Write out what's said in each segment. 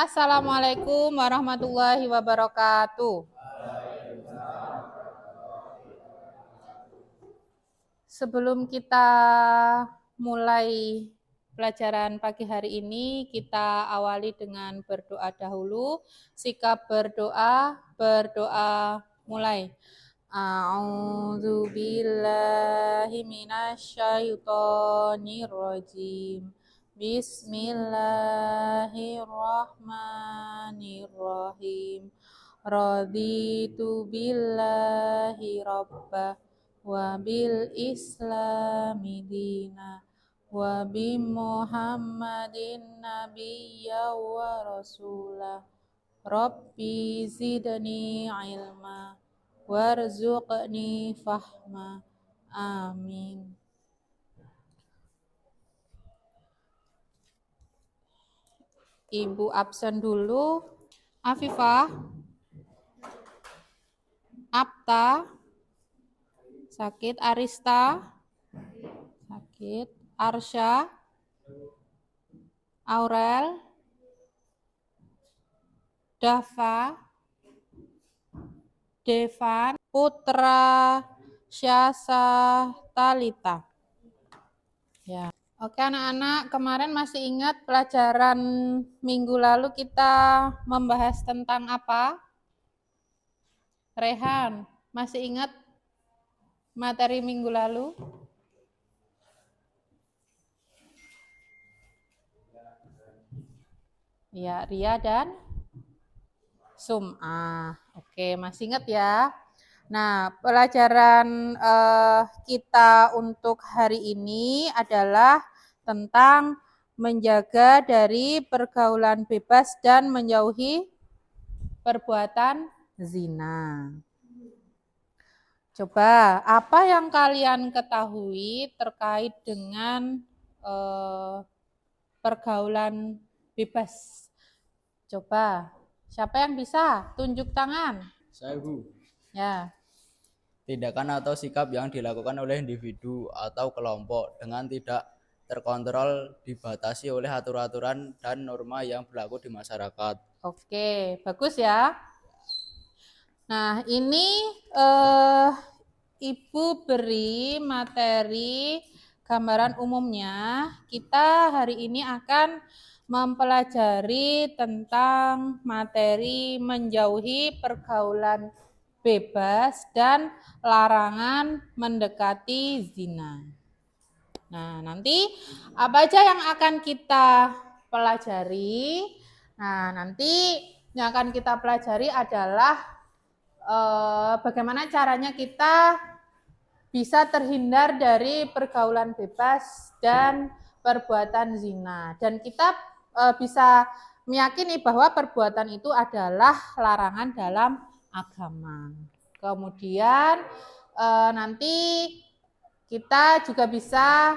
Assalamualaikum warahmatullahi wabarakatuh. Sebelum kita mulai pelajaran pagi hari ini, kita awali dengan berdoa dahulu. Sikap berdoa mulai. A'udzu billahi minasyaitonir rajim. Bismillahirrahmanirrahim. Raditu billahi rabbah wa bil islami dina wa bi muhammadin nabiyya wa rasulah. Rabbi zidni ilma warzuqni fahma. Amin. Ibu absen dulu. Afifah, Apta, sakit. Arista, sakit. Arsya, Aurel, Dava, Devan, Putra, Syasa, Talita. Ya. Oke anak-anak, kemarin masih ingat pelajaran minggu lalu kita membahas tentang apa? Rehan, masih ingat materi minggu lalu? Ya, Ria dan Sum'ah. Oke, masih ingat ya? Nah, pelajaran kita untuk hari ini adalah tentang menjaga dari pergaulan bebas dan menjauhi perbuatan zina. Coba, apa yang kalian ketahui terkait dengan pergaulan bebas? Coba, siapa yang bisa? Tunjuk tangan. Saya, Bu. Ya. Tindakan atau sikap yang dilakukan oleh individu atau kelompok dengan tidak terkontrol dibatasi oleh aturan-aturan dan norma yang berlaku di masyarakat. Oke, bagus ya. Nah, ini Ibu beri materi gambaran umumnya. Kita hari ini akan mempelajari tentang materi menjauhi pergaulan bebas dan larangan mendekati zina. Nah, nanti apa aja yang akan kita pelajari? Nah, nanti yang akan kita pelajari adalah bagaimana caranya kita bisa terhindar dari pergaulan bebas dan perbuatan zina. Dan kita bisa meyakini bahwa perbuatan itu adalah larangan dalam agama. Kemudian nanti kita juga bisa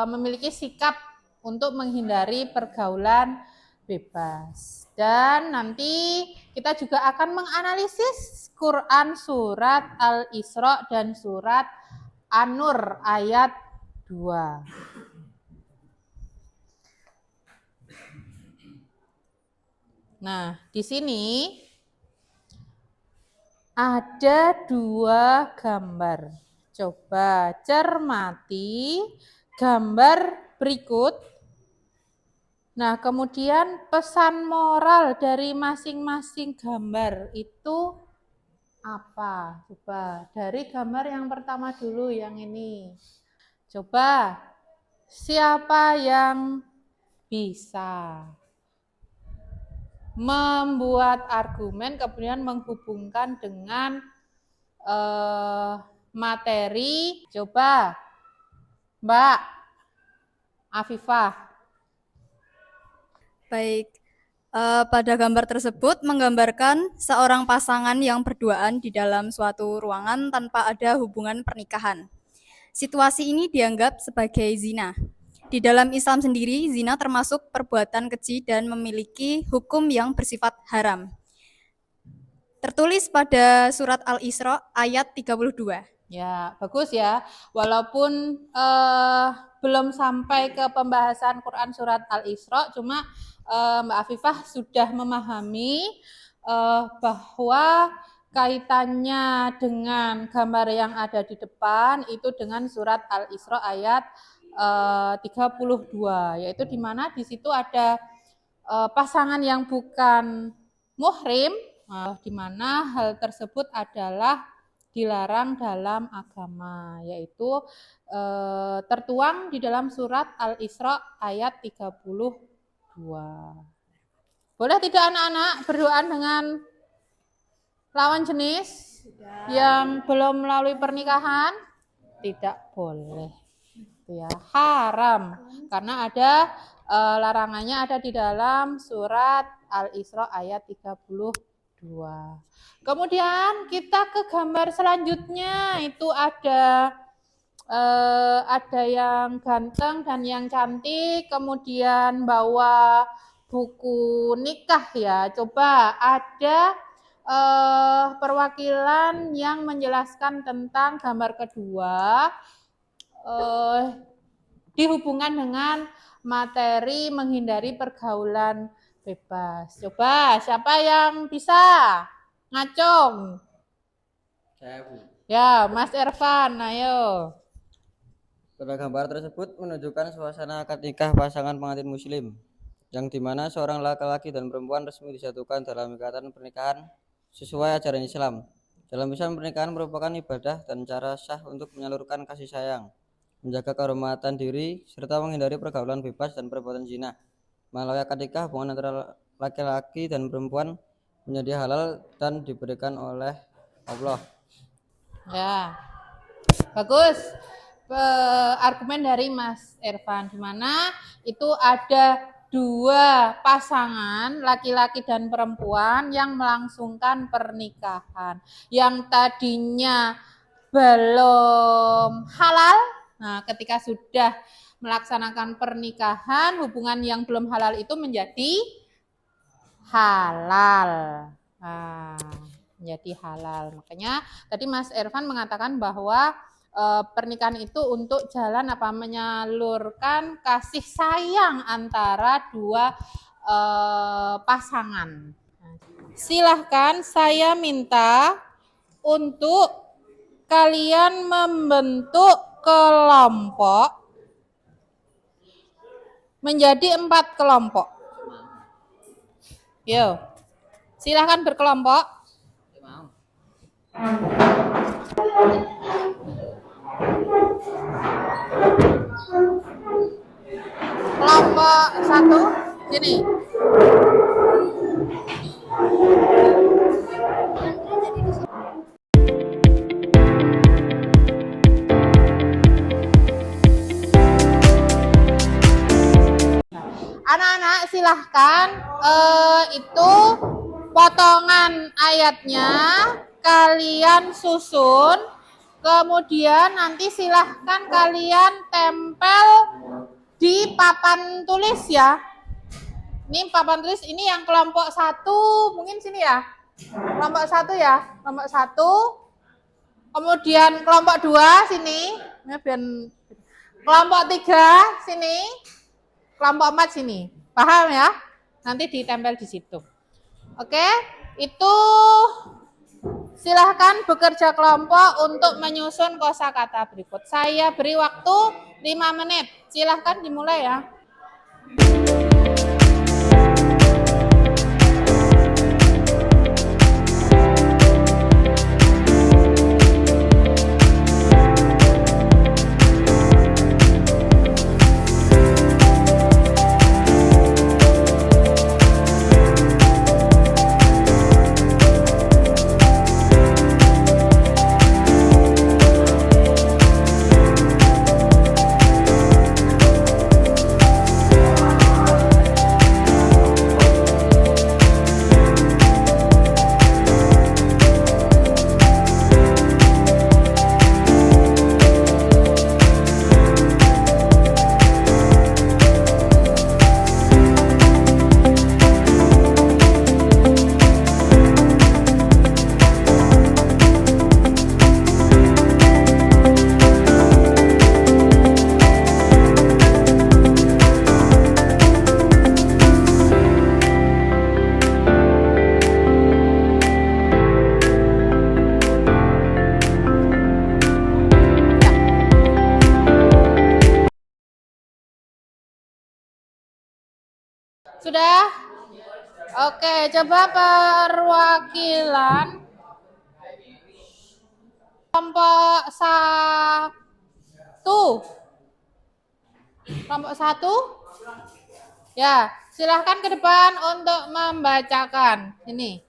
memiliki sikap untuk menghindari pergaulan bebas. Dan nanti kita juga akan menganalisis Quran surat Al-Isra dan surat An-Nur ayat 2. Nah, di sini ada 2 gambar. Coba cermati gambar berikut. Nah, kemudian pesan moral dari masing-masing gambar itu apa? Coba dari gambar yang pertama dulu, yang ini. Coba, siapa yang bisa membuat argumen kemudian menghubungkan dengan materi? Coba, Mbak Afifah. Baik, pada gambar tersebut menggambarkan seorang pasangan yang berduaan di dalam suatu ruangan tanpa ada hubungan pernikahan. Situasi ini dianggap sebagai zina. Di dalam Islam sendiri, zina termasuk perbuatan keji dan memiliki hukum yang bersifat haram. Tertulis pada surat Al-Isra ayat 32. Ya, bagus ya. Walaupun belum sampai ke pembahasan Quran surat Al-Isra, cuma Mbak Afifah sudah memahami bahwa kaitannya dengan gambar yang ada di depan itu dengan surat Al-Isra ayat 32, yaitu di mana di situ ada pasangan yang bukan muhrim, di mana hal tersebut adalah dilarang dalam agama, yaitu tertuang di dalam surat Al-Isra ayat 32. Boleh tidak anak-anak berdoaan dengan lawan jenis yang belum melalui pernikahan? Tidak boleh. Ya, haram. Karena ada larangannya ada di dalam surat Al-Isra ayat 32. Kemudian kita ke gambar selanjutnya, itu ada yang ganteng dan yang cantik, kemudian bawa buku nikah ya. Coba ada perwakilan yang menjelaskan tentang gambar kedua dihubungkan dengan materi menghindari pergaulan bebas. Coba siapa yang bisa ngacung? Saya, Bu. Ya, Mas Ervan, ayo. Pada gambar tersebut menunjukkan suasana akad nikah pasangan pengantin muslim, yang dimana seorang laki-laki dan perempuan resmi disatukan dalam ikatan pernikahan sesuai ajaran Islam. Dalam Islam, pernikahan merupakan ibadah dan cara sah untuk menyalurkan kasih sayang, menjaga kehormatan diri, serta menghindari pergaulan bebas dan perbuatan zina. Melalui akad nikah, hubungan antara laki-laki dan perempuan menjadi halal dan diberikan oleh Allah. Ya, bagus. Argumen dari Mas Ervan, di mana itu ada dua pasangan laki-laki dan perempuan yang melangsungkan pernikahan yang tadinya belum halal. Nah, ketika sudah melaksanakan pernikahan, hubungan yang belum halal itu menjadi halal. Nah, menjadi halal. Makanya tadi Mas Ervan mengatakan bahwa pernikahan itu untuk jalan menyalurkan kasih sayang antara dua pasangan. Silahkan saya minta untuk kalian membentuk kelompok menjadi 4 kelompok. Yo, silahkan berkelompok. Kelompok 1, sini. Anak-anak silahkan itu potongan ayatnya kalian susun, kemudian nanti silahkan kalian tempel di papan tulis ya. Ini papan tulis ini yang kelompok 1, mungkin sini ya. Kelompok 1 ya, kelompok 1. Kemudian kelompok 2 sini. Kelompok 3 sini. Kelompok 4 sini. Paham ya? Nanti ditempel di situ. Oke, itu silahkan bekerja kelompok untuk menyusun kosakata berikut. Saya beri waktu 5 menit. Silahkan dimulai ya. Sudah? Oke, coba perwakilan kelompok satu. Kelompok satu? Ya, silahkan ke depan untuk membacakan. Ini.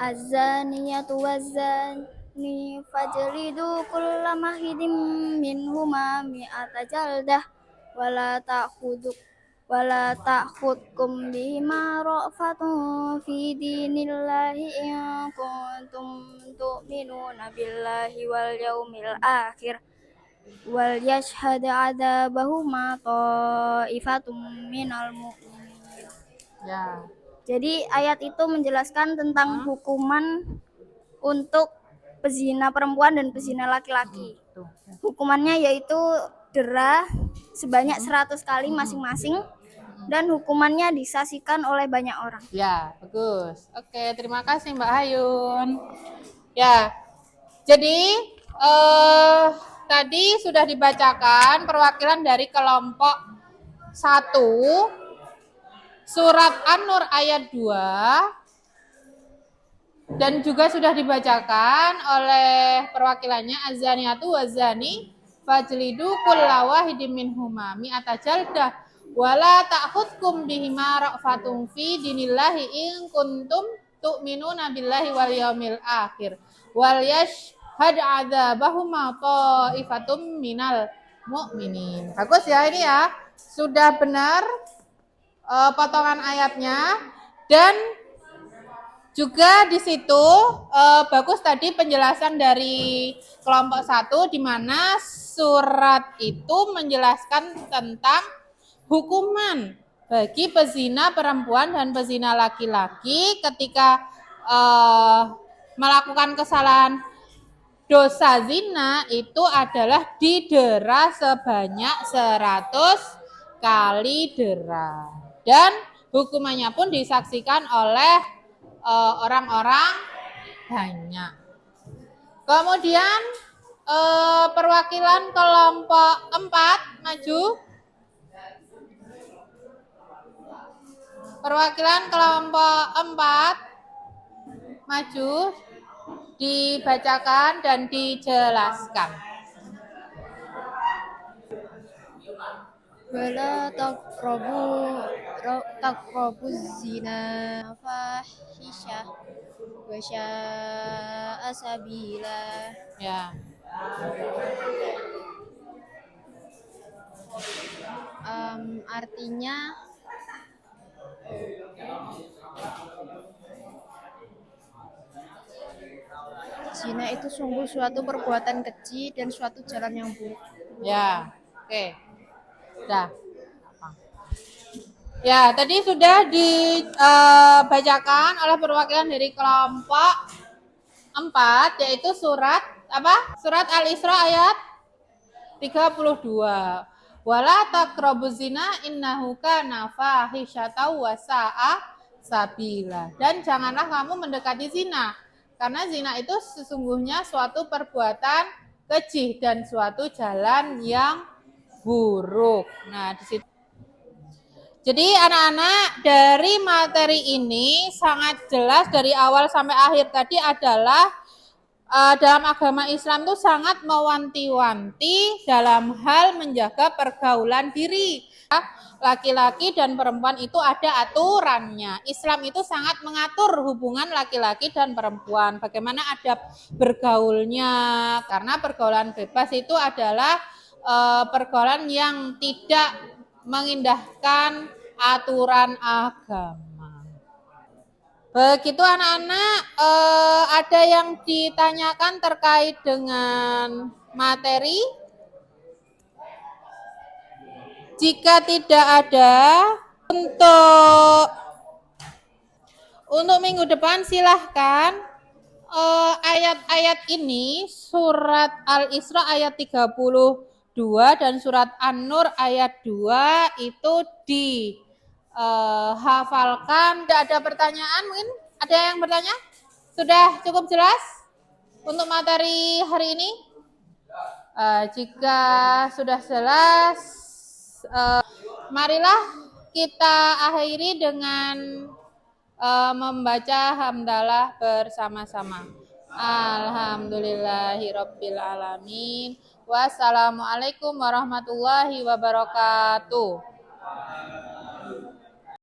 Az-zaniyatu waz-zani fajlidu kulla mahidin minhuma mi'ata jaldah wala ta'khudkum bima ra'fatun fi dinillahi in kuntum tu'minuna billahi wal yaumil akhir wal yashhad 'adzabahuma ta'ifatum minal mu'minin. Ya. Jadi ayat itu menjelaskan tentang hukuman untuk pezina perempuan dan pezina laki-laki. Hukumannya yaitu dera sebanyak 100 kali masing-masing dan hukumannya disaksikan oleh banyak orang. Ya, bagus. Oke, terima kasih Mbak Hayun. Ya, jadi tadi sudah dibacakan perwakilan dari kelompok 1 surat An-Nur ayat 2 dan juga sudah dibacakan oleh perwakilannya az-zaniyatu waz-zani fajlidu kulla wahidin minhuma mi'ata jaldah wala ta'khudkum bihima ra'fatun fi dinillahi in kuntum tu'minuna billahi wal yaumil akhir wal yashhad 'adzabahuma ta'ifatum minal mu'minin. Bagus ya ini ya. Sudah benar potongan ayatnya dan juga di situ bagus tadi penjelasan dari kelompok 1 di mana surat itu menjelaskan tentang hukuman bagi pezina perempuan dan pezina laki-laki ketika melakukan kesalahan dosa zina itu adalah didera sebanyak 100 kali dera. Dan hukumannya pun disaksikan oleh orang-orang banyak. Kemudian perwakilan kelompok 4 maju. Perwakilan kelompok 4 maju, dibacakan dan dijelaskan. Wala taqrabu zina fahisyah wa sya'a sabila. Ya. Artinya zina itu sungguh suatu perbuatan keji dan suatu jalan yang buruk. Ya. Oke. Sudah. Ya, tadi sudah dibacakan oleh perwakilan dari kelompok 4 yaitu surat apa? Surat Al-Isra ayat 32. Wala taqrabuz zina innahu kana fahisyatan wa sa'a sabila. Dan janganlah kamu mendekati zina karena zina itu sesungguhnya suatu perbuatan keji dan suatu jalan yang buruk. Nah, di situ. Jadi anak-anak dari materi ini sangat jelas dari awal sampai akhir tadi adalah dalam agama Islam itu sangat mewanti-wanti dalam hal menjaga pergaulan diri. Laki-laki dan perempuan itu ada aturannya. Islam itu sangat mengatur hubungan laki-laki dan perempuan. Bagaimana adab bergaulnya. Karena pergaulan bebas itu adalah pergaulan yang tidak mengindahkan aturan agama. Begitu anak-anak, ada yang ditanyakan terkait dengan materi? Jika tidak ada, untuk minggu depan silahkan ayat-ayat ini surat Al-Isra ayat 32 dan surat An-Nur ayat 2 itu hafalkan. Tidak ada pertanyaan mungkin? Ada yang bertanya? Sudah cukup jelas untuk materi hari ini? Jika sudah jelas, marilah kita akhiri dengan membaca hamdalah bersama-sama. Alhamdulillahirabbil alamin. Wassalamualaikum warahmatullahi wabarakatuh.